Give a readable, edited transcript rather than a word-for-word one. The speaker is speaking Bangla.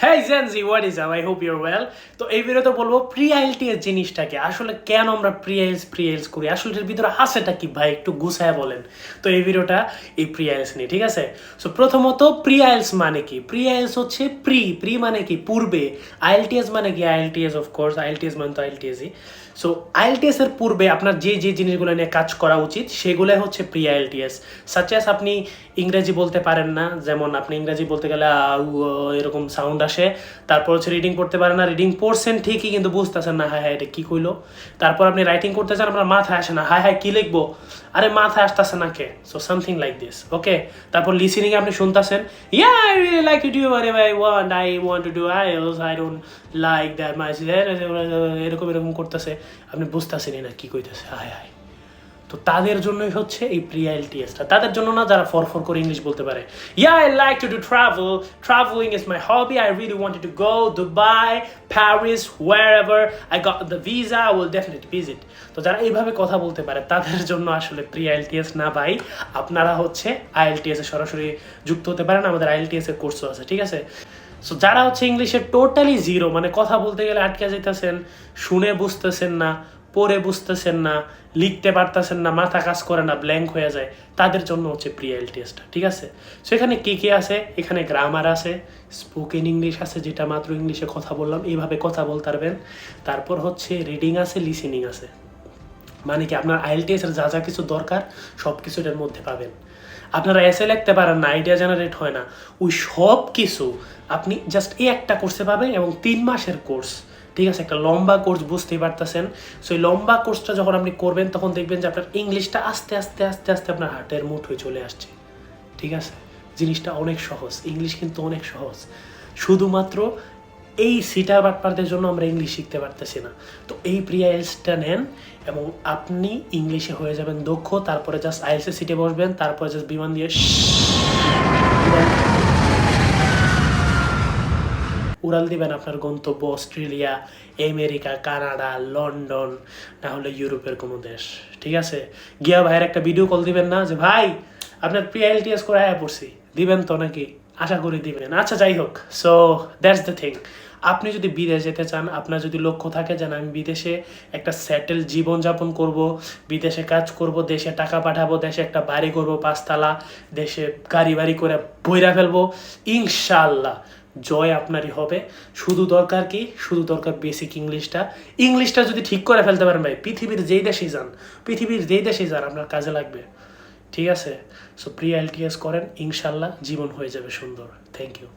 হ্যাঁ Gen Z what is up I hope your well. তো এই ভিডিওতে বলবো প্রি আইএলটিএস জিনিসটাকে আসলে কেন আমরা প্রি আইএলস করি, আসলে এর ভিতরে আছেটা কি ভাই একটু গুছায় বলেন। তো এই ভিডিওটা এই প্রি আইএলস নিয়ে, ঠিক আছে। সো প্রথমত প্রি আইএলস মানে কি? প্রি আইএলস হচ্ছে প্রি মানে কি পূর্বে, আইএলটিএস মানে কি আইএলটিএস অফকোর্স, আইএলটিএস মানে তো আইএলটিএসই। সো আইএলটিএস এর পূর্বে আপনার যে যে জিনিসগুলো নিয়ে কাজ করা উচিত সেগুলোই হচ্ছে প্রি আইএলটিএস। সাচ অ্যাজ আপনি ইংরেজি বলতে পারেন না, যেমন আপনি ইংরেজি বলতে গেলে এরকম সাউন্ড আসে। তারপর হচ্ছে রিডিং করতে পারেন না, রিডিং পড়ছেন ঠিকই কিন্তু বুঝতেছেন না হায় হায় এটা কী কইলো। তারপর আপনি রাইটিং করতে চান, আপনার মাথায় আসে না হায় হায় কী লিখবো, আরে মাথায় আসতেছে না কে। সো সামথিং লাইক দিস, ওকে। তারপর লিসেনিং আপনি শুনতেছেন, yeah I really like to do whatever I want to do IELTS, I don't like that my এরকম এরকম করতেছে, আপনি বুঝতেছেনই না কী কইতেছে হায় হায়। তো তাদের জন্যই হচ্ছে এই প্রি আইএলটিএসটা, তাদের জন্য না যারা ফরফর করে ইংলিশ বলতে পারে। Yeah I like to do travelling is my hobby, I really wanted to go Dubai, Paris, wherever I got the visa, I will definitely visit. তো যারা এইভাবে কথা বলতে পারে তাদের জন্য আসলে প্রি আইএলটিএস না ভাই, আপনারা হচ্ছে আইএলটিএস এ সরাসরি যুক্ত হতে পারেন, আমাদের আইএলটিএস এর কোর্সও আছে, ঠিক আছে। সো যারা হচ্ছে ইংলিশে টোটালি জিরো, মানে কথা বলতে গেলে আটকে যেতেছেন, শুনে বুঝতেছেন না, পড়ে বুঝতেছেন না, লিখতে পারতেছেন না, মাথা কাজ করে না, ব্ল্যাঙ্ক হয়ে যায়, তাদের জন্য হচ্ছে প্রি আইএলটিএসটা, ঠিক আছে। সো এখানে কী কী আছে? এখানে গ্রামার আছে, স্পোকেন ইংলিশ আছে, যেটা মাত্র ইংলিশে কথা বললাম এইভাবে কথা বলতে পারবেন। তারপর হচ্ছে রিডিং আছে, লিসেনিং আছে, মানে কি আপনার আইএলটিএসের যা যা কিছু দরকার সব কিছু এটার মধ্যে পাবেন। আপনারা এসে লিখতে পারেন না, আইডিয়া জেনারেট হয় না, ওই সব কিছু আপনি জাস্ট এই একটা কোর্সে পাবেন, এবং 3 মাসের কোর্স, ঠিক আছে, একটা লম্বা কোর্স, বুঝতেই পারতেছেন। সো এই লম্বা কোর্সটা যখন আপনি করবেন তখন দেখবেন যে আপনার ইংলিশটা আস্তে আস্তে আস্তে আস্তে আপনার হাতের মুঠোয় চলে আসছে, ঠিক আছে। জিনিসটা অনেক সহজ, ইংলিশ কিন্তু অনেক সহজ, শুধুমাত্র এই সিটার বাটপারদের জন্য আমরা ইংলিশ শিখতে পারতেছি না। তো এই প্রি আইএলসটা নেন এবং আপনি ইংলিশে হয়ে যাবেন দক্ষ। তারপরে জাস্ট আইএলসের সিটে বসবেন, তারপরে জাস্ট বিমান দিয়ে উড়াল দিবেন আপনার গন্তব্য অস্ট্রেলিয়া, আমেরিকা, কানাডা, লন্ডন, না হলে ইউরোপের কোনো দেশ, ঠিক আছে। গিয়া ভাইয়ের একটা ভিডিও কল দিবেন না যে ভাই আপনার প্রি আইএলটিএস করে আয়া পড়ছি, দিবেন তো নাকি? আশা করি দিবেন। আচ্ছা যাই হোক, সো দ্যাটস দ্য থিং। আপনি যদি বিদেশ যেতে চান, আপনার যদি লক্ষ্য থাকে যে আমি বিদেশে একটা সেটেল জীবনযাপন করব, বিদেশে কাজ করব, দেশে টাকা পাঠাবো, দেশে একটা বাড়ি করব 5 তালা, দেশে গাড়ি বাড়ি করে বইরা ফেলবো, ইনশাআল্লাহ জয় আপনারই হবে। শুধু দরকার কি? শুধু দরকার বেসিক ইংলিশটা যদি ঠিক করে ফেলতে পারেন ভাই, পৃথিবীর যেই দেশেই যান আপনার কাজে লাগবে, ঠিক আছে। সো প্রি আইএলটিএস করেন, ইনশাআল্লাহ জীবন হয়ে যাবে সুন্দর। Thank you.